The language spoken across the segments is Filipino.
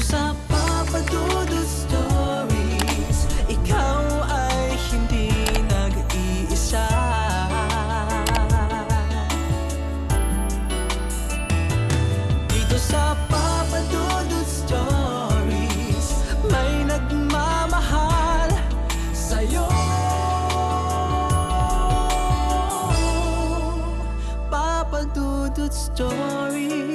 sa Papa Dudut Stories, ikaw ay hindi nag-iisa. Dito sa Papa Dudut Stories, may nagmamahal sa'yo. Papa Dudut Stories,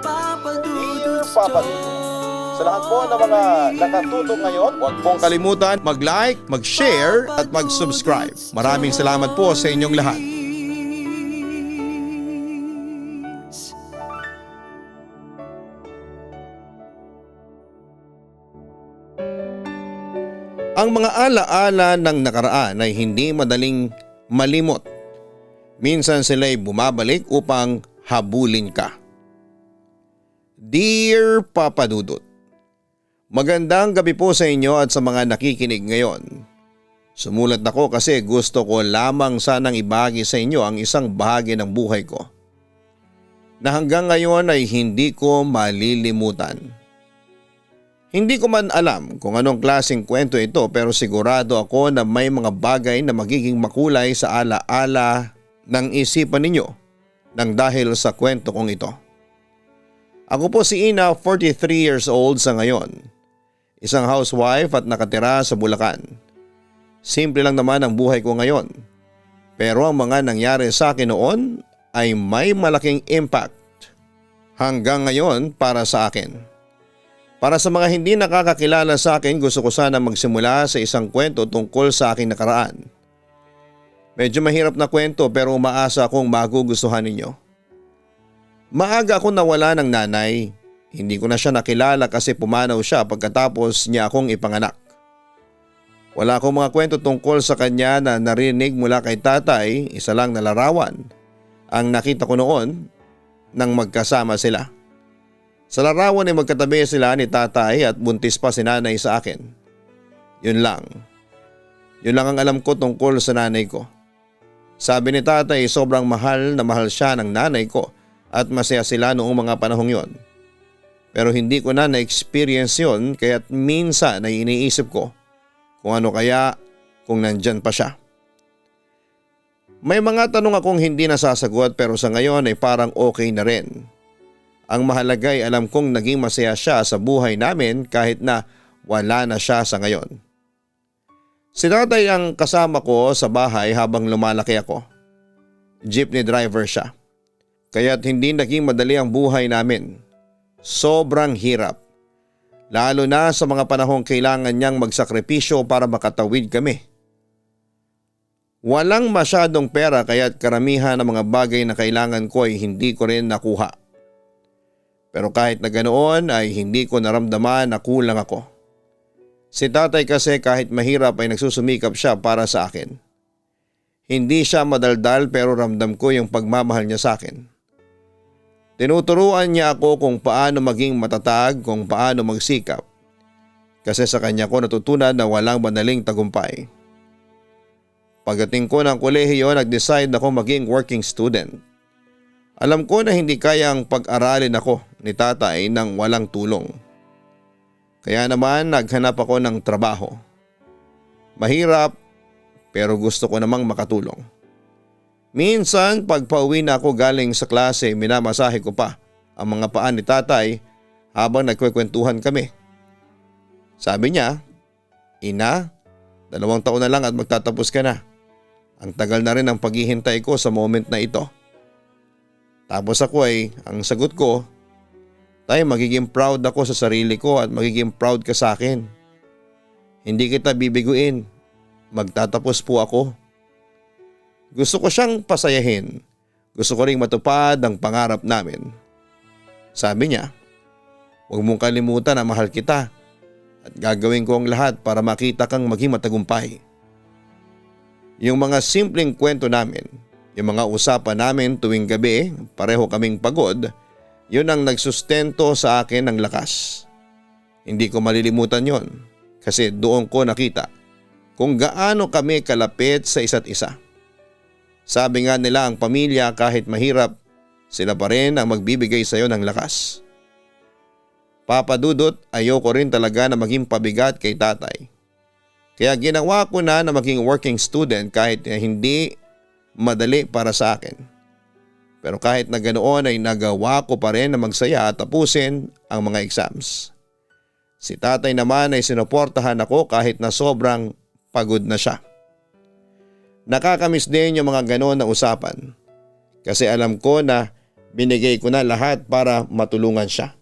Papa Dudut Papa Dudut. Sa lahat po ng mga nakatutok ngayon, huwag pong kalimutan mag-like, mag-share at mag-subscribe. Maraming salamat po sa inyong lahat. Ang mga alaala ng nakaraan ay hindi madaling malimot. Minsan sila'y bumabalik upang habulin ka. Dear Papa Dudut, magandang gabi po sa inyo at sa mga nakikinig ngayon. Sumulat ako kasi gusto ko lamang sanang ibahagi sa inyo ang isang bahagi ng buhay ko na hanggang ngayon ay hindi ko malilimutan. Hindi ko man alam kung anong klaseng kwento ito pero sigurado ako na may mga bagay na magiging makulay sa alaala ng isipan ninyo nang dahil sa kwento kong ito. Ako po si Ina, 43 years old sa ngayon. Isang housewife at nakatira sa Bulacan. Simple lang naman ang buhay ko ngayon. Pero ang mga nangyari sa akin noon ay may malaking impact hanggang ngayon para sa akin. Para sa mga hindi nakakakilala sa akin, gusto ko sana magsimula sa isang kwento tungkol sa aking nakaraan. Medyo mahirap na kwento pero umaasa akong magugustuhan ninyo. Maaga akong nawala ng nanay. Hindi ko na siya nakilala kasi pumanaw siya pagkatapos niya akong ipanganak. Wala akong mga kwento tungkol sa kanya na narinig mula kay tatay, isa lang na larawan ang nakita ko noon nang magkasama sila. Sa larawan ay magkatabi sila ni tatay at buntis pa si nanay sa akin. Yun lang. Yun lang ang alam ko tungkol sa nanay ko. Sabi ni tatay sobrang mahal na mahal siya ng nanay ko at masaya sila noong mga panahong yon. Pero hindi ko na na-experience yun kaya't minsan ay iniisip ko kung ano kaya kung nandyan pa siya. May mga tanong akong hindi nasasagot pero sa ngayon ay parang okay na rin. Ang mahalaga ay alam kong naging masaya siya sa buhay namin kahit na wala na siya sa ngayon. Si tatay ang kasama ko sa bahay habang lumalaki ako. Jeepney driver siya. Kaya't hindi naging madali ang buhay namin. Sobrang hirap. Lalo na sa mga panahong kailangan niyang magsakripisyo para makatawid kami. Walang masyadong pera kaya't karamihan ng mga bagay na kailangan ko ay hindi ko rin nakuha. Pero kahit na ganoon ay hindi ko naramdaman na kulang ako. Si tatay kasi kahit mahirap ay nagsusumikap siya para sa akin. Hindi siya madaldal pero ramdam ko yung pagmamahal niya sa akin. Tinuturuan niya ako kung paano maging matatag, kung paano magsikap. Kasi sa kanya ko natutunan na walang madaling tagumpay. Pagdating ko ng kolehiyo, nag-decide ako maging working student. Alam ko na hindi kayang pag-aralin ako ni tatay nang walang tulong. Kaya naman naghanap ako ng trabaho. Mahirap pero gusto ko namang makatulong. Minsan pag pauwi na ako galing sa klase, minamasahe ko pa ang mga paa ni tatay habang nagkwekwentuhan kami. Sabi niya, "Ina, 2 taon na lang at magtatapos ka na. Ang tagal na rin ang paghihintay ko sa moment na ito." Tapos ako ay, ang sagot ko, "Tay, magiging proud ako sa sarili ko at magiging proud ka sa akin. Hindi kita bibiguin. Magtatapos po ako." Gusto ko siyang pasayahin. Gusto ko ring matupad ang pangarap namin. Sabi niya, "Huwag mong kalimutan na mahal kita at gagawin ko ang lahat para makita kang maging matagumpay." Yung mga simpleng kwento namin, yung mga usapan namin tuwing gabi, pareho kaming pagod, yun ang nagsustento sa akin ng lakas. Hindi ko malilimutan yon kasi doon ko nakita kung gaano kami kalapit sa isa't isa. Sabi nga nila ang pamilya kahit mahirap, Sila pa rin ang magbibigay sa iyo ng lakas. Papa Dudut, ayoko rin talaga na maging pabigat kay tatay. Kaya ginawa ko na maging working student kahit hindi madali para sa akin. Pero kahit na ganoon ay nagawa ko pa rin na magsaya at tapusin ang mga exams. Si tatay naman ay sinuportahan ako kahit na sobrang pagod na siya. Nakakamiss din yung mga ganoon na usapan. Kasi alam ko na binigay ko na lahat para matulungan siya.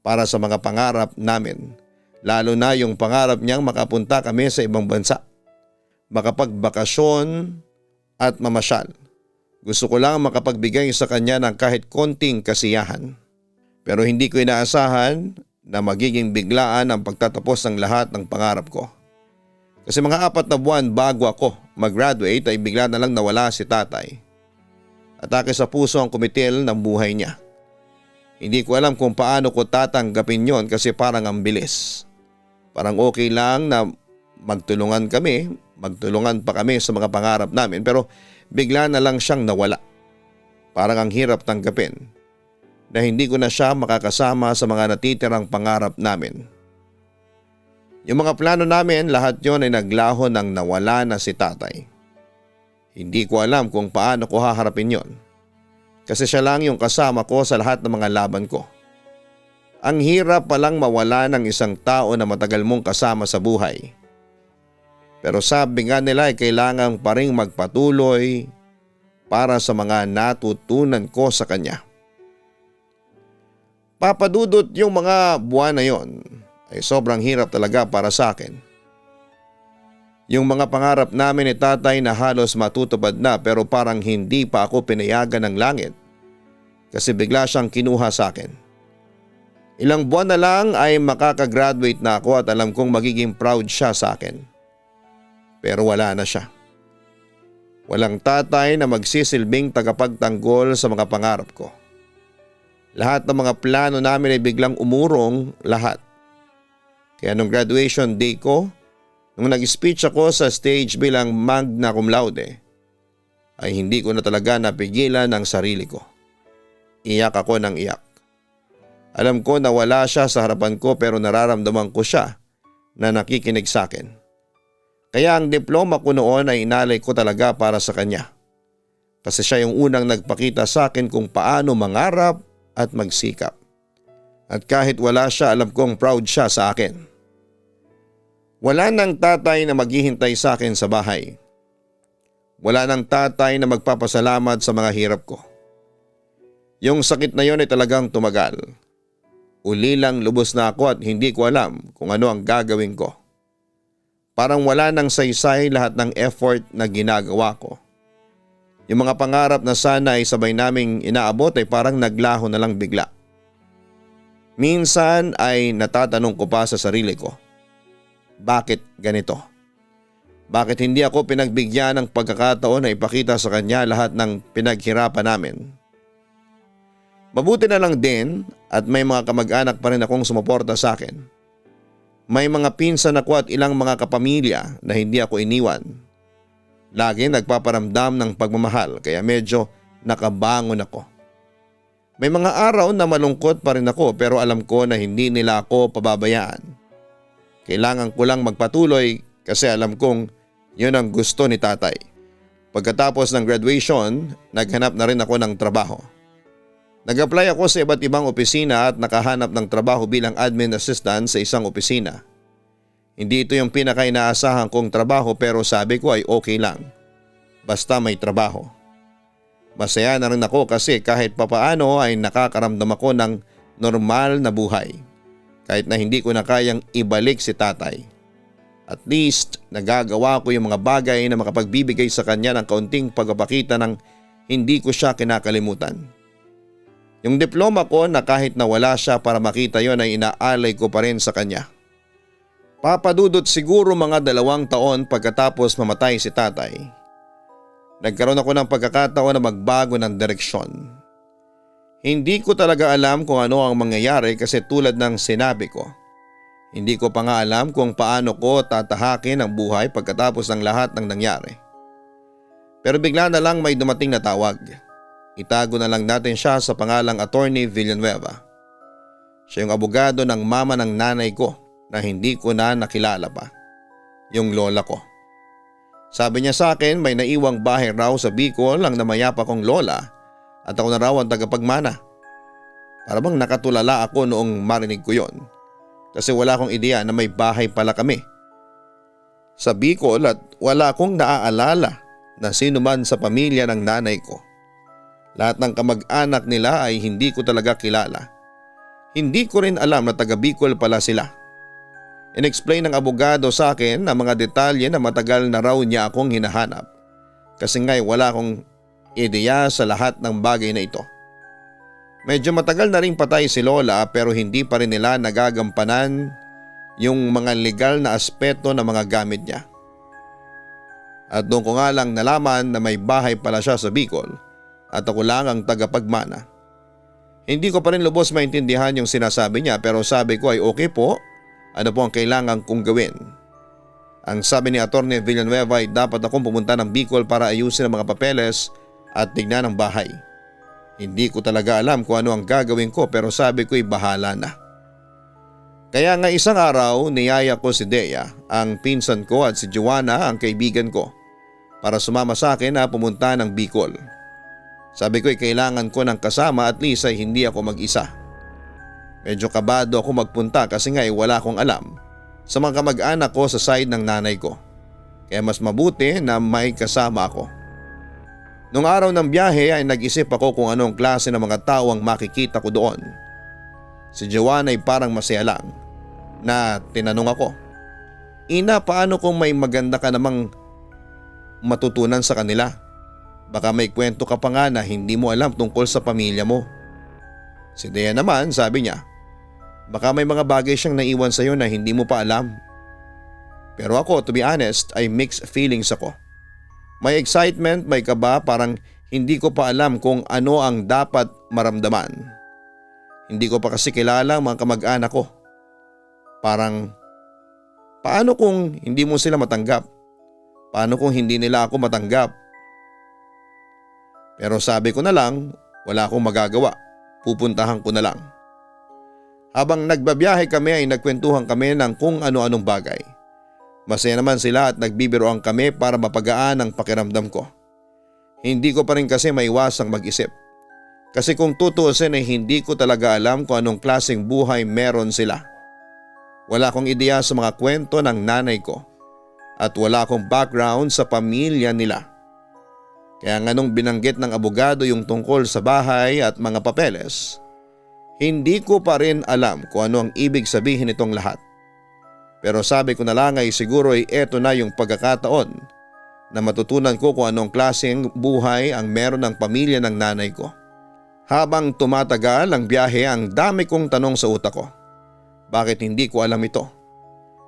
Para sa mga pangarap namin. Lalo na yung pangarap niyang makapunta kami sa ibang bansa. Makapagbakasyon at mamasyal. Gusto ko lang makapagbigay sa kanya ng kahit konting kasiyahan. Pero hindi ko inaasahan na magiging biglaan ang pagtatapos ng lahat ng pangarap ko. Kasi mga 4 na buwan bago ako mag-graduate ay bigla na lang nawala si tatay. Atake sa puso ang kumitil ng buhay niya. Hindi ko alam kung paano ko tatanggapin yon kasi parang ang bilis. Parang okay lang na magtulungan pa kami sa mga pangarap namin pero bigla na lang siyang nawala. Parang ang hirap tanggapin na hindi ko na siya makakasama sa mga natitirang pangarap namin. Yung mga plano namin, lahat yon ay naglaho nang nawala na si tatay. Hindi ko alam kung paano ko haharapin yon. Kasi siya lang yung kasama ko sa lahat ng mga laban ko. Ang hirap palang mawala ng isang tao na matagal mong kasama sa buhay. Pero sabi nga nila ay kailangan pa rin magpatuloy para sa mga natutunan ko sa kanya. Papa Dudut, yung mga buwan na yon ay sobrang hirap talaga para sa akin. Yung mga pangarap namin ni tatay na halos matutupad na pero parang hindi pa ako pinayagan ng langit kasi bigla siyang kinuha sa akin. Ilang buwan na lang ay makakagraduate na ako at alam kong magiging proud siya sa akin. Pero wala na siya. Walang tatay na magsisilbing tagapagtanggol sa mga pangarap ko. Lahat ng mga plano namin ay biglang umurong lahat. Kaya nung graduation day ko, nung nag-speech ako sa stage bilang magna cum laude, ay hindi ko na talaga napigilan ang sarili ko. Iyak ako ng iyak. Alam ko na wala siya sa harapan ko pero nararamdaman ko siya na nakikinig sa akin. Kaya ang diploma ko noon ay inalay ko talaga para sa kanya. Kasi siya yung unang nagpakita sa akin kung paano mangarap at magsikap. At kahit wala siya, alam kong proud siya sa akin. Wala nang tatay na maghihintay sa akin sa bahay. Wala nang tatay na magpapasalamat sa mga hirap ko. Yung sakit na yon ay talagang tumagal. Ulilang lubos na ako at hindi ko alam kung ano ang gagawin ko. Parang wala nang saysay lahat ng effort na ginagawa ko. Yung mga pangarap na sana ay sabay naming inaabot ay parang naglaho na lang bigla. Minsan ay natatanong ko pa sa sarili ko, bakit ganito? Bakit hindi ako pinagbigyan ng pagkakataon na ipakita sa kanya lahat ng pinaghirapan namin? Mabuti na lang din at may mga kamag-anak pa rin akong sumuporta sa akin. May mga pinsan ako at ilang mga kapamilya na hindi ako iniwan. Lagi nagpaparamdam ng pagmamahal kaya medyo nakabangon ako. May mga araw na malungkot pa rin ako pero alam ko na hindi nila ako pababayaan. Kailangan ko lang magpatuloy kasi alam kong yun ang gusto ni tatay. Pagkatapos ng graduation, naghanap na rin ako ng trabaho. Nag-apply ako sa iba't ibang opisina at nakahanap ng trabaho bilang admin assistant sa isang opisina. Hindi ito yung pinaka-inaasahan kong trabaho pero sabi ko ay okay lang. Basta may trabaho. Masaya na rin ako kasi kahit papaano ay nakakaramdam ako ng normal na buhay. Kahit na hindi ko na kayang ibalik si tatay. At least nagagawa ko yung mga bagay na makapagbibigay sa kanya ng kaunting pagpapakita ng hindi ko siya kinakalimutan. Yung diploma ko na kahit na wala siya para makita yon ay inaalay ko pa rin sa kanya. Papa Dudut, siguro mga 2 taon pagkatapos mamatay si tatay, nagkaroon ako ng pagkakataon na magbago ng direksyon. Hindi ko talaga alam kung ano ang mangyayari kasi tulad ng sinabi ko, hindi ko pa nga alam kung paano ko tatahakin ang buhay pagkatapos ng lahat ng nangyari. Pero bigla na lang may dumating na tawag. itago na lang natin siya sa pangalang Attorney Villanueva. Siya yung abogado ng mama ng nanay ko na hindi ko na nakilala pa, yung lola ko. Sabi niya sa akin may naiwang bahay raw sa Bicol ang namayapa kong lola at ako na raw ang tagapagmana. Para bang nakatulala ako noong marinig ko yon, kasi wala akong ideya na may bahay pala kami sa Bicol at wala akong naaalala na sino man sa pamilya ng nanay ko. Lahat ng kamag-anak nila ay hindi ko talaga kilala. Hindi ko rin alam na taga Bicol pala sila. In-explain ng abogado sa akin ang mga detalye na matagal na raw niya akong hinahanap, kasi nga'y wala akong ideya sa lahat ng bagay na ito. Medyo matagal na rin patay si lola pero hindi pa rin nila nagagampanan yung mga legal na aspeto ng mga gamit niya. At doon ko nga lang nalaman na may bahay pala siya sa Bicol at ako lang ang tagapagmana. Hindi ko pa rin lubos maintindihan yung sinasabi niya pero sabi ko ay okay po, ano po ang kailangan kong gawin. Ang sabi ni Atty. Villanueva ay dapat akong pumunta ng Bicol para ayusin ang mga papeles at tignan ang bahay. Hindi ko talaga alam kung ano ang gagawin ko pero sabi ko ay bahala na. Kaya nga isang araw niyaya ko si Dea, ang pinsan ko, at si Joanna, ang kaibigan ko, para sumama sa akin na pumunta ng Bicol. Sabi ko ay kailangan ko ng kasama at least ay hindi ako mag-isa. Medyo kabado ako magpunta kasi nga ay wala akong alam sa mga kamag-anak ko sa side ng nanay ko. Kaya mas mabuti na may kasama ako. Nung araw ng biyahe ay nag-isip ako kung anong klase ng mga tao ang makikita ko doon. Si Joanna ay parang masaya lang na tinanong ako, "Ina, paano kung may maganda ka namang matutunan sa kanila? Baka may kwento ka pa nga na hindi mo alam tungkol sa pamilya mo." Si Dea naman sabi niya, "Baka may mga bagay siyang naiwan sa iyo na hindi mo pa alam." Pero ako, to be honest, ay mixed feelings ako. May excitement, may kaba, parang hindi ko pa alam kung ano ang dapat maramdaman. Hindi ko pa kasi kilala ang mga kamag-anak ko. Parang, paano kung hindi mo sila matanggap? Paano kung hindi nila ako matanggap? Pero sabi ko na lang, wala akong magagawa. Pupuntahan ko na lang. Habang nagbabiyahe kami ay nagkwentuhan kami ng kung ano-anong bagay. Masaya naman sila at nagbibiroan kami para mapagaan ang pakiramdam ko. Hindi ko pa rin kasi maiwasang mag-isip. Kasi kung tutuusin ay hindi ko talaga alam kung anong klaseng buhay meron sila. Wala akong ideya sa mga kwento ng nanay ko at wala akong background sa pamilya nila. Kaya nga nung binanggit ng abogado yung tungkol sa bahay at mga papeles, hindi ko pa rin alam kung ano ang ibig sabihin nitong lahat. Pero sabi ko na lang ay siguro ay eto na yung pagkakataon na matutunan ko kung anong klaseng buhay ang meron ng pamilya ng nanay ko. Habang tumatagal ang biyahe, ang dami kong tanong sa utak ko. Bakit hindi ko alam ito?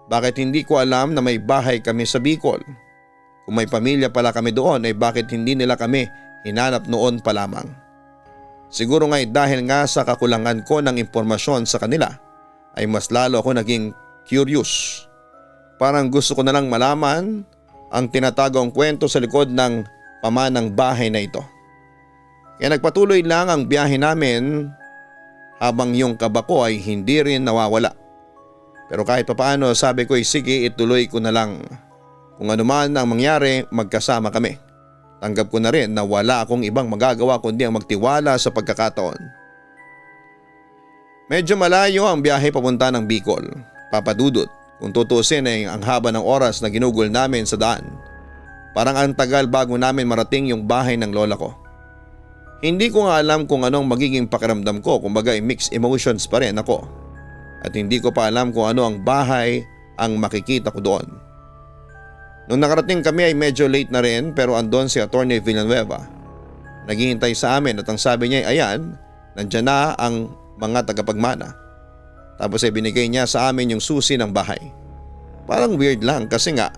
Bakit hindi ko alam na may bahay kami sa Bicol? Kung may pamilya pala kami doon ay bakit hindi nila kami hinanap noon pa lamang? Siguro nga dahil nga sa kakulangan ko ng impormasyon sa kanila ay mas lalo ako naging curious. Parang gusto ko na lang malaman ang tinatagong kwento sa likod ng pamanang bahay na ito. Kaya nagpatuloy lang ang biyahe namin habang yung kaba ko ay hindi rin nawawala. Pero kahit papaano sabi ko ay sige, ituloy ko na lang. Kung ano man ang mangyari, magkasama kami. Tanggap ko na rin na wala akong ibang magagawa kundi ang magtiwala sa pagkakataon. Medyo malayo ang biyahe papunta ng Bicol. Papadudot, kung tutusin ay ang haba ng oras na ginugol namin sa daan. Parang ang tagal bago namin marating yung bahay ng lola ko. Hindi ko nga alam kung anong magiging pakiramdam ko, kumbaga mixed emotions pa rin ako. At hindi ko pa alam kung ano ang bahay ang makikita ko doon. Nung nakarating kami ay medyo late na rin pero andon si Atty. Villanueva. Naghihintay sa amin at ang sabi niya ay ayan, nandyan na ang mga tagapagmana. Tapos ay binigay niya sa amin yung susi ng bahay. Parang weird lang kasi nga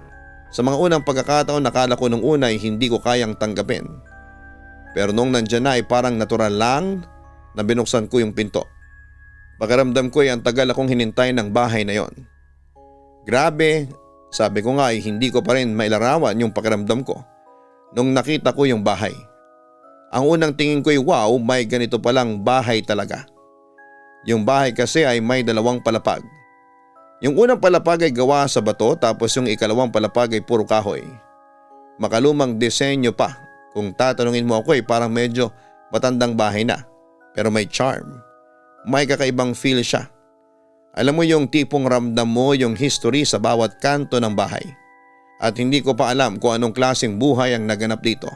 sa mga unang pagkakataon nakala ko nung una ay hindi ko kayang tanggapin. Pero nung nandyan na ay parang natural lang na binuksan ko yung pinto. Pakiramdam ko ay ang tagal akong hinintay ng bahay na yon. Grabe, sabi ko nga ay hindi ko pa rin mailarawan yung pakiramdam ko nung nakita ko yung bahay. Ang unang tingin ko'y wow, may ganito palang bahay talaga. Yung bahay kasi ay may dalawang palapag. Yung unang palapag ay gawa sa bato tapos yung ikalawang palapag ay puro kahoy. Makalumang disenyo pa. Kung tatanungin mo ako ay parang medyo matandang bahay na. Pero may charm. May kakaibang feel siya. Alam mo yung tipong ramdam mo yung history sa bawat kanto ng bahay. At hindi ko pa alam kung anong klaseng buhay ang naganap dito.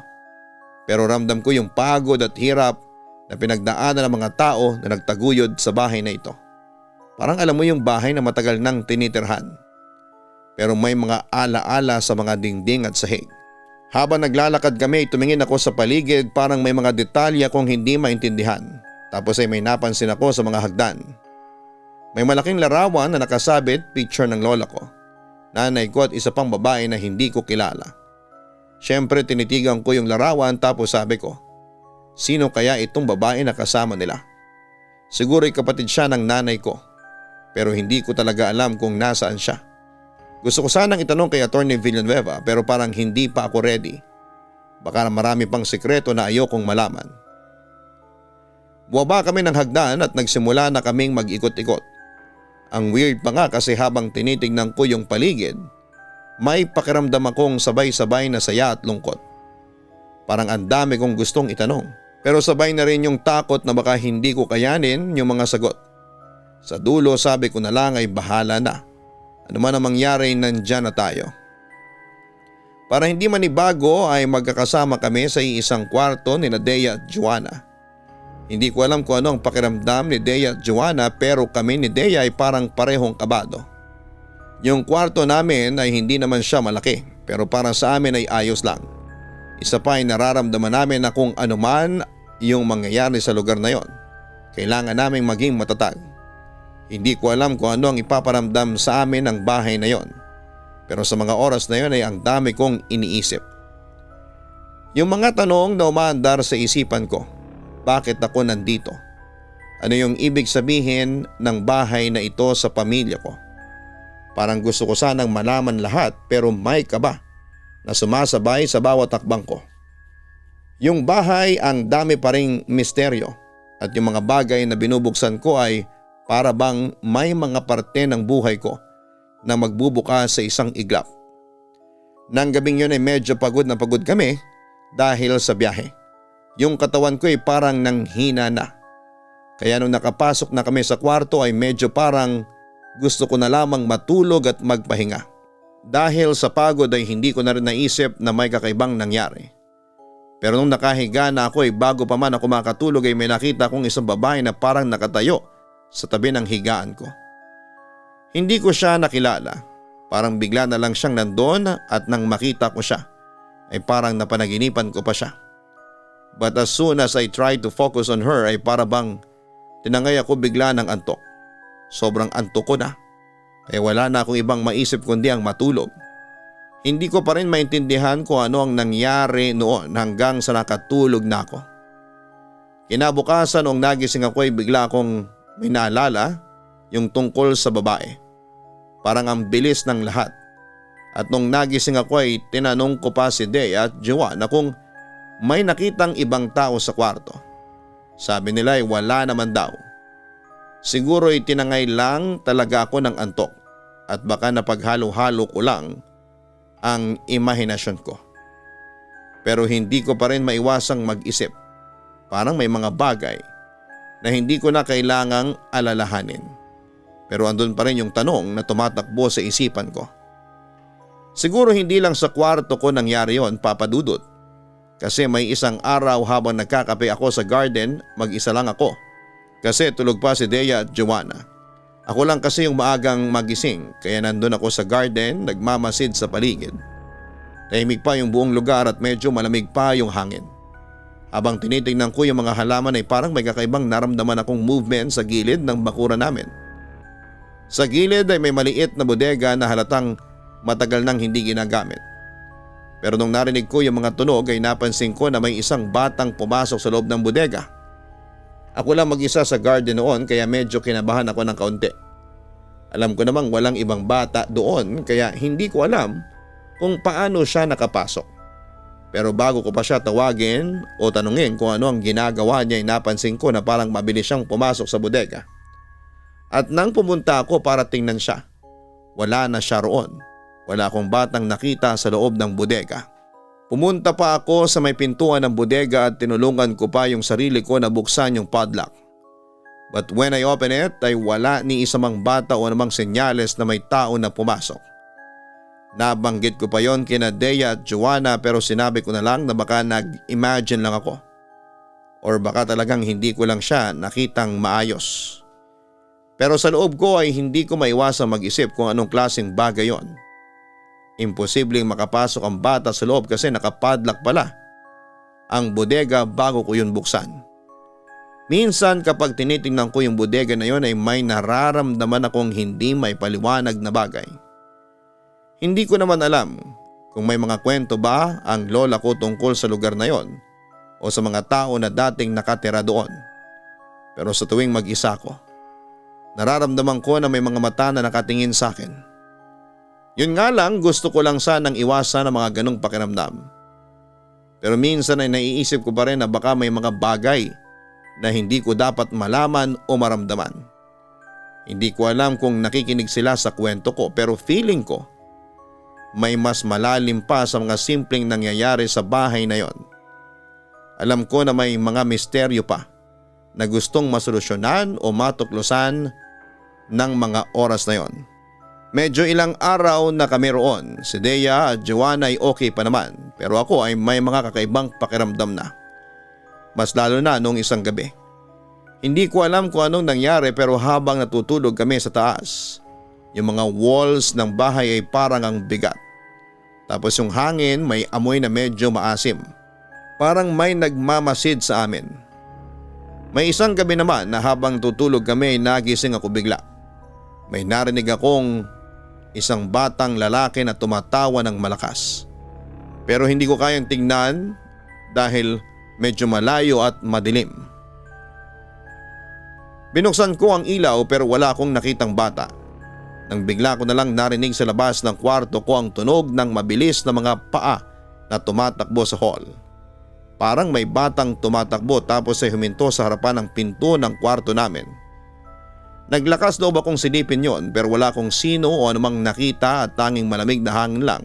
Pero ramdam ko yung pagod at hirap na pinagdaanan ng mga tao na nagtaguyod sa bahay na ito. Parang alam mo yung bahay na matagal nang tinitirhan. Pero may mga alaala sa mga dingding at sahig. Habang naglalakad kami, tumingin ako sa paligid, parang may mga detalye akong hindi maintindihan. Tapos ay may napansin ako sa mga hagdan. May malaking larawan na nakasabit, picture ng lola ko, nanay ko at isa pang babae na hindi ko kilala. Siyempre tinitigan ko yung larawan tapos sabi ko, sino kaya itong babae na kasama nila? Siguro'y kapatid siya ng nanay ko. Pero hindi ko talaga alam kung nasaan siya. Gusto ko sanang itanong kay Atty. Villanueva pero parang hindi pa ako ready. Baka marami pang sikreto na ayokong malaman. Buwaba kami ng hagdan at nagsimula na kaming mag-ikot-ikot. Ang weird pa nga kasi habang tinitignan ko yung paligid, may pakiramdam akong sabay-sabay na saya at lungkot. Parang ang dami kong gustong itanong. Pero sabay na rin yung takot na baka hindi ko kayanin yung mga sagot. Sa dulo sabi ko na lang ay bahala na. Ano man ang mangyari, nandyan na tayo. Para hindi manibago ay magkakasama kami sa iisang kwarto ni Dea at Joanna. Hindi ko alam kung ano ang pakiramdam ni Dea at Joanna pero kami ni Dea ay parang parehong kabado. Yung kwarto namin ay hindi naman siya malaki pero para sa amin ay ayos lang. Isa pa ay nararamdaman namin na kung ano man yung mangyayari sa lugar na yon, kailangan naming maging matatag. Hindi ko alam kung ano ang ipaparamdam sa amin ng bahay na yon. Pero sa mga oras na yon ay ang dami kong iniisip. Yung mga tanong na umaandar sa isipan ko. Bakit ako nandito? Ano yung ibig sabihin ng bahay na ito sa pamilya ko? Parang gusto ko sanang malaman lahat pero may kaba na sumasabay sa bawat hakbang ko. Yung bahay ang dami pa ring misteryo at yung mga bagay na binubuksan ko ay para bang may mga parte ng buhay ko na magbubukas sa isang iglap. Nang gabing yun ay medyo pagod na pagod kami dahil sa biyahe. Yung katawan ko ay parang nanghina na. Kaya nung nakapasok na kami sa kwarto ay medyo parang gusto ko na lamang matulog at magpahinga. Dahil sa pagod ay hindi ko na rin naisip na may kakaibang nangyari. Pero nung nakahiga na ako ay bago pa man ako makatulog ay may nakita kong isang babae na parang nakatayo sa tabi ng higaan ko. Hindi ko siya nakilala. Parang bigla na lang siyang nandun at nang makita ko siya ay parang napanaginipan ko pa siya. But as soon as I tried to focus on her ay para bang tinangay ako bigla ng antok. Sobrang antok ko na. Kaya wala na akong ibang maisip kundi ang matulog. Hindi ko pa rin maintindihan kung ano ang nangyari noon hanggang sa nakatulog na ako. Kinabukasan nung nagising ako ay bigla akong may naalala yung tungkol sa babae. Parang ang bilis ng lahat. At nung nagising ako ay tinanong ko pa si Dea at Joanna kung may nakitang ibang tao sa kwarto. Sabi nila ay wala naman daw. Siguro ay tinangay lang talaga ako ng antok at baka napaghalo-halo ko lang ang imahinasyon ko. Pero hindi ko pa rin maiwasang mag-isip. Parang may mga bagay na hindi ko na kailangang alalahanin. Pero andun pa rin yung tanong na tumatakbo sa isipan ko. Siguro hindi lang sa kwarto ko nangyari yon, Papa Dudut. Kasi may isang araw habang nagkakape ako sa garden, mag-isa lang ako. Kasi tulog pa si Dea at Joanna. Ako lang kasi yung maagang magising kaya nandun ako sa garden nagmamasid sa paligid. Tahimik pa yung buong lugar at medyo malamig pa yung hangin. Habang tinitingnan ko yung mga halaman ay parang may kakaibang naramdaman akong movement sa gilid ng bakuran namin. Sa gilid ay may maliit na bodega na halatang matagal nang hindi ginagamit. Pero nung narinig ko yung mga tunog ay napansin ko na may isang batang pumasok sa loob ng bodega. Ako lang mag-isa sa garden noon kaya medyo kinabahan ako ng kaunti. Alam ko namang walang ibang bata doon kaya hindi ko alam kung paano siya nakapasok. Pero bago ko pa siya tawagin o tanungin kung ano ang ginagawa niya ay napansin ko na parang mabilis siyang pumasok sa bodega. At nang pumunta ako para tingnan siya, wala na siya roon. Wala akong batang nakita sa loob ng bodega. Pumunta pa ako sa may pintuan ng bodega at tinulungan ko pa yung sarili ko na buksan yung padlock. But when I open it ay wala ni isa mang bata o namang senyales na may tao na pumasok. Nabanggit ko pa yon kina Dea at Joanna pero sinabi ko na lang na baka nag-imagine lang ako. Or baka talagang hindi ko lang siya nakitang maayos. Pero sa loob ko ay hindi ko maiwasang mag-isip kung anong klaseng bagay yon. Imposibleng makapasok ang bata sa loob kasi nakapadlock pala ang bodega bago ko yun buksan. Minsan kapag tinitingnan ko yung bodega na yon ay may nararamdaman akong hindi may paliwanag na bagay. Hindi ko naman alam kung may mga kwento ba ang lola ko tungkol sa lugar na yon o sa mga tao na dating nakatira doon. Pero sa tuwing mag-isa ko, nararamdaman ko na may mga mata na nakatingin sa akin. Yun nga lang, gusto ko lang sanang iwasan ang mga ganong pakiramdam. Pero minsan ay naiisip ko pa rin na baka may mga bagay na hindi ko dapat malaman o maramdaman. Hindi ko alam kung nakikinig sila sa kwento ko pero feeling ko may mas malalim pa sa mga simpleng nangyayari sa bahay na yon. Alam ko na may mga misteryo pa na gustong masolusyonan o matuklusan ng mga oras na yon. Medyo ilang araw na kami roon. Si Dea at Joanna ay okay pa naman pero ako ay may mga kakaibang pakiramdam na. Mas lalo na noong isang gabi. Hindi ko alam kung anong nangyari pero habang natutulog kami sa taas, yung mga walls ng bahay ay parang ang bigat. Tapos yung hangin may amoy na medyo maasim. Parang may nagmamasid sa amin. May isang gabi naman na habang tutulog kami ay nagising ako bigla. May narinig akong isang batang lalaki na tumatawa ng malakas. Pero hindi ko kayang tingnan dahil medyo malayo at madilim. Binuksan ko ang ilaw pero wala akong nakitang bata. Nang bigla ko na lang narinig sa labas ng kwarto ko ang tunog ng mabilis na mga paa na tumatakbo sa hall. Parang may batang tumatakbo tapos ay huminto sa harapan ng pinto ng kwarto namin. Naglakas loob akong silipin yon pero wala akong sino o anumang nakita at tanging malamig na hangin lang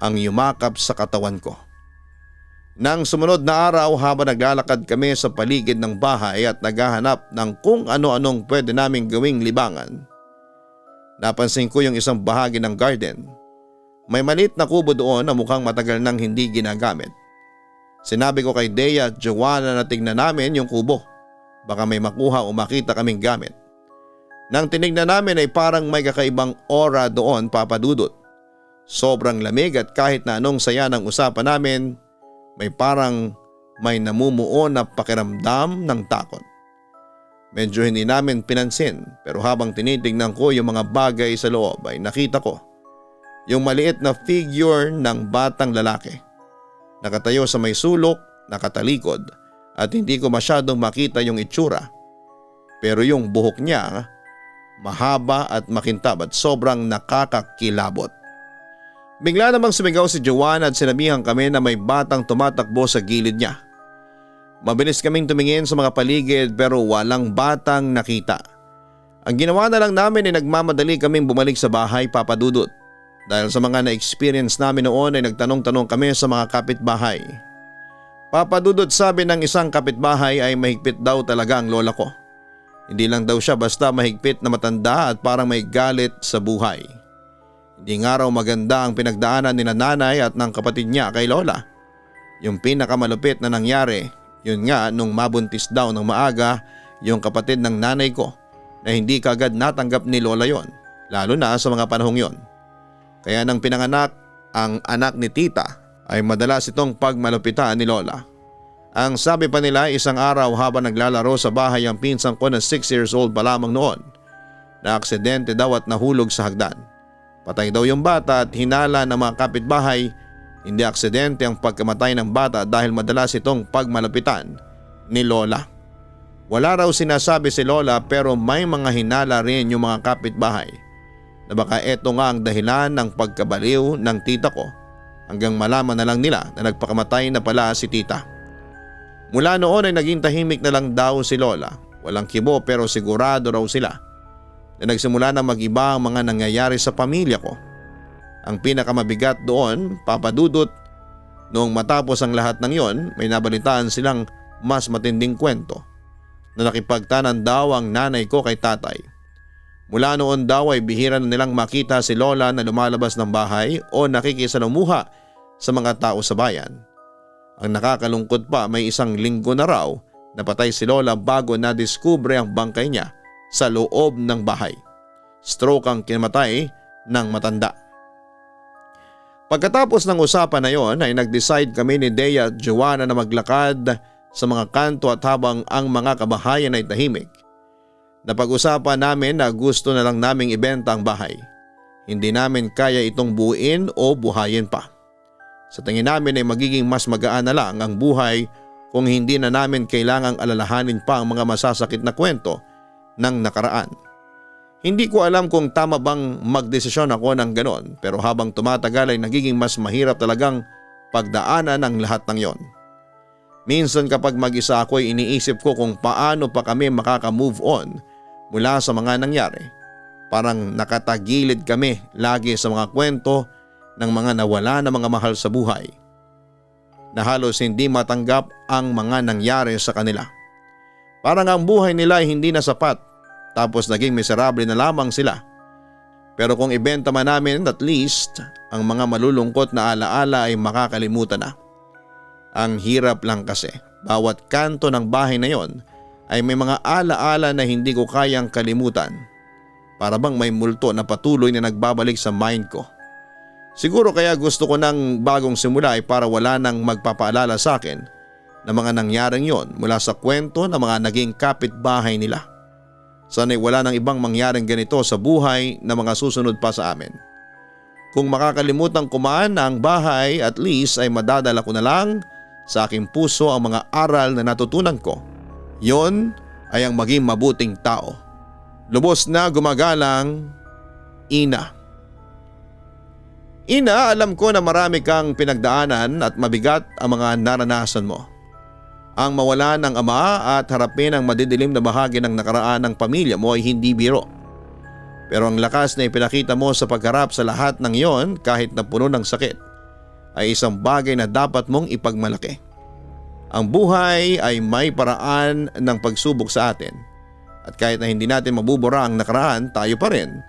ang yumakap sa katawan ko. Nang sumunod na araw habang naglalakad kami sa paligid ng bahay at naghahanap ng kung ano-anong pwede naming gawing libangan, napansin ko yung isang bahagi ng garden. May maliit na kubo doon na mukhang matagal nang hindi ginagamit. Sinabi ko kay Dea at Joanna na tignan namin yung kubo. Baka may makuha o makita kaming gamit. Nang tinignan namin ay parang may kakaibang aura doon, Papa Dudut. Sobrang lamig at kahit na anong saya ng usapan namin, may parang may namumuo na pakiramdam ng takot. Medyo hindi namin pinansin pero habang tinitignan ko yung mga bagay sa loob ay nakita ko yung maliit na figure ng batang lalaki. Nakatayo sa may sulok, nakatalikod at hindi ko masyadong makita yung itsura. Pero yung buhok niya mahaba at makintab at sobrang nakakakilabot. Bigla namang sumigaw si Joanna at sinabihan kami na may batang tumatakbo sa gilid niya. Mabilis kaming tumingin sa mga paligid pero walang batang nakita. Ang ginawa na lang namin ay nagmamadali kaming bumalik sa bahay, Papa Dudut. Dahil sa mga na-experience namin noon ay nagtanong-tanong kami sa mga kapitbahay. Papa Dudut, sabi ng isang kapitbahay ay mahigpit daw talaga ang lola ko. Hindi lang daw siya basta mahigpit na matanda at parang may galit sa buhay. Hindi nga raw maganda ang pinagdaanan ni nanay at ng kapatid niya kay lola. Yung pinakamalupit na nangyari, yun nga nung mabuntis daw ng maaga yung kapatid ng nanay ko na hindi kaagad natanggap ni lola yon, lalo na sa mga panahong yon. Kaya nang pinanganak ang anak ni tita ay madalas itong pagmalupitan ni lola. Ang sabi pa nila, isang araw habang naglalaro sa bahay ang pinsan ko na 6 years old pa lamang noon, na aksidente daw at nahulog sa hagdan. Patay daw yung bata at hinala ng mga kapitbahay, hindi aksidente ang pagkamatay ng bata dahil madalas itong pagmalapitan ni lola. Wala raw sinasabi si lola pero may mga hinala rin yung mga kapitbahay na baka eto nga ang dahilan ng pagkabaliw ng tita ko hanggang malaman na lang nila na nagpakamatay na pala si tita. Mula noon ay naging tahimik na lang daw si Lola. Walang kibo pero sigurado raw sila na nagsimula na mag-iba ang mga nangyayari sa pamilya ko. Ang pinakamabigat doon, Papa Dudut, noong matapos ang lahat ng yon, may nabalitaan silang mas matinding kwento na nakipagtanan daw ang nanay ko kay tatay. Mula noon daw ay bihira na nilang makita si Lola na lumalabas ng bahay o nakikisalamuha sa mga tao sa bayan. Ang nakakalungkot pa, may 1 linggo na raw napatay si Lola bago nadiskubre ang bangkay niya sa loob ng bahay. Stroke ang kinamatay ng matanda. Pagkatapos ng usapan na yon ay nag-decide kami ni Dea at Joanna na maglakad sa mga kanto at habang ang mga kabahayan ay tahimik. Napag-usapan namin na gusto na lang naming ibenta ang bahay. Hindi namin kaya itong buuin o buhayin pa. Sa tingin namin ay magiging mas magaan na lang ang buhay kung hindi na namin kailangang alalahanin pa ang mga masasakit na kwento ng nakaraan. Hindi ko alam kung tama bang magdesisyon ako ng ganon, pero habang tumatagal ay nagiging mas mahirap talagang pagdaanan ang lahat ng yon. Minsan kapag mag-isa ako ay iniisip ko kung paano pa kami makaka-move on mula sa mga nangyari. Parang nakatagilid kami lagi sa mga kwento ng mga nawala na mga mahal sa buhay na halos hindi matanggap ang mga nangyari sa kanila. Parang ang buhay nila ay hindi na sapat, tapos naging miserable na lamang sila. Pero kung ibenta man namin, at least ang mga malulungkot na alaala ay makakalimutan na. Ang hirap lang kasi, bawat kanto ng bahay na yon ay may mga alaala na hindi ko kayang kalimutan. Para bang may multo na patuloy na nagbabalik sa mind ko. Siguro kaya gusto ko ng bagong simula ay para wala nang magpapaalala sa akin na mga nangyaring yon mula sa kwento ng mga naging kapitbahay nila. Sana'y wala nang ibang mangyaring ganito sa buhay na mga susunod pa sa amin. Kung makakalimutan ko man ang bahay, at least ay madadala ko na lang sa aking puso ang mga aral na natutunan ko. Yon ay ang maging mabuting tao. Lubos na gumagalang, Ina. Ina, alam ko na marami kang pinagdaanan at mabigat ang mga naranasan mo. Ang mawala ng ama at harapin ang madidilim na bahagi ng nakaraan ng pamilya mo ay hindi biro. Pero ang lakas na ipinakita mo sa pagharap sa lahat ng iyon kahit na puno ng sakit ay isang bagay na dapat mong ipagmalaki. Ang buhay ay may paraan ng pagsubok sa atin at kahit na hindi natin mabubura ang nakaraan, tayo pa rin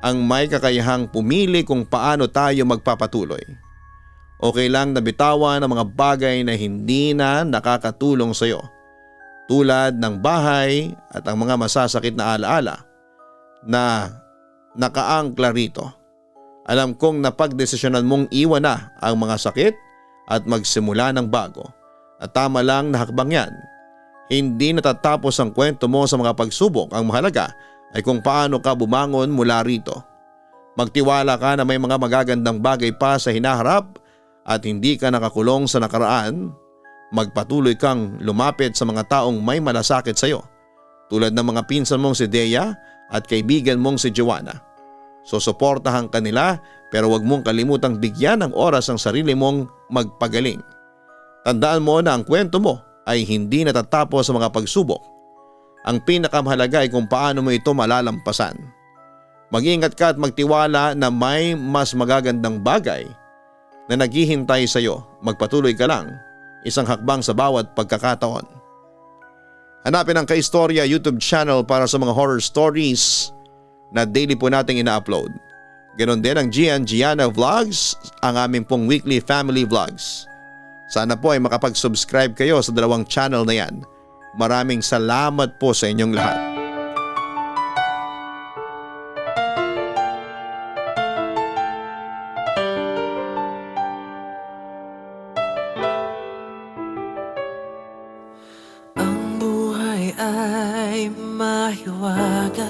ang may kakayahang pumili kung paano tayo magpapatuloy. Okay lang na bitawan ang mga bagay na hindi na nakakatulong sa iyo, tulad ng bahay at ang mga masasakit na alaala na nakaangkla rito. Alam kong napagdesisyonan mong iwan na ang mga sakit at magsimula ng bago. At tama lang na hakbang yan. Hindi natatapos ang kwento mo sa mga pagsubok. Ang mahalaga ay kung paano ka bumangon mula rito. Magtiwala ka na may mga magagandang bagay pa sa hinaharap at hindi ka nakakulong sa nakaraan. Magpatuloy kang lumapit sa mga taong may malasakit sa iyo, tulad ng mga pinsan mong si Dea at kaibigan mong si Joanna. So suportahan ka nila, pero huwag mong kalimutang bigyan ng oras ang sarili mong magpagaling. Tandaan mo na ang kwento mo ay hindi natatapos sa mga pagsubok. Ang pinakamahalaga ay kung paano mo ito malalampasan. Mag-ingat ka at magtiwala na may mas magagandang bagay na naghihintay sa iyo. Magpatuloy ka lang, isang hakbang sa bawat pagkakataon. Hanapin ang Kaistorya YouTube channel para sa mga horror stories na daily po nating ina-upload. Ganon din ang Gian Gianna Vlogs, ang aming pong weekly family vlogs. Sana po ay makapag-subscribe kayo sa dalawang channel na yan. Maraming salamat po sa inyong lahat. Ang buhay ay mahiwaga,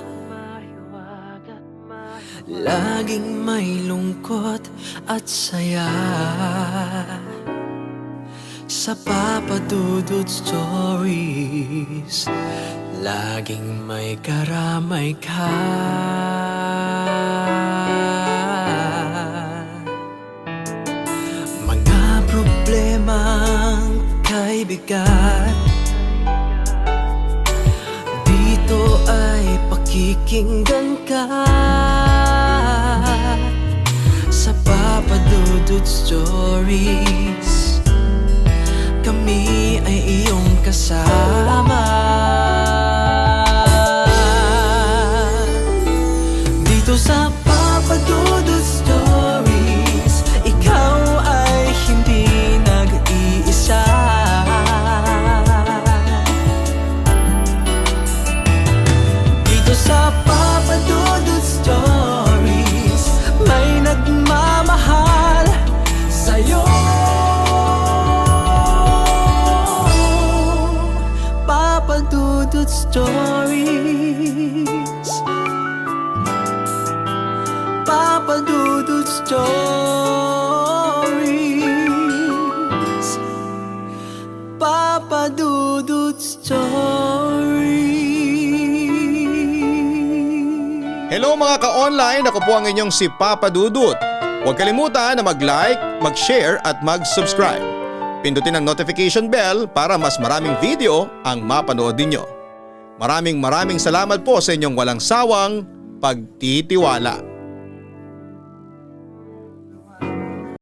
laging may lungkot at saya. Sa Papa Dudut Stories, laging may karamay ka. ay bigat, dito ay pakikinggan ka sa Papa Dudut Stories. Kami ay iyong kasama dito sa Papa Dudut Stories. Ikaw ay hindi nag-iisa. Dito sa Papa Dudut Stories, may nagmamahal sa'yo. Papa Dudut Stories, Papa Dudut Stories, Papa Dudut Stories. Hello mga ka-online, ako po ang inyong si Papa Dudut. Huwag kalimutan na mag-like, mag-share at mag-subscribe. Pindutin ang notification bell para mas maraming video ang mapanood ninyo. Maraming salamat po sa inyong walang sawang pagtitiwala.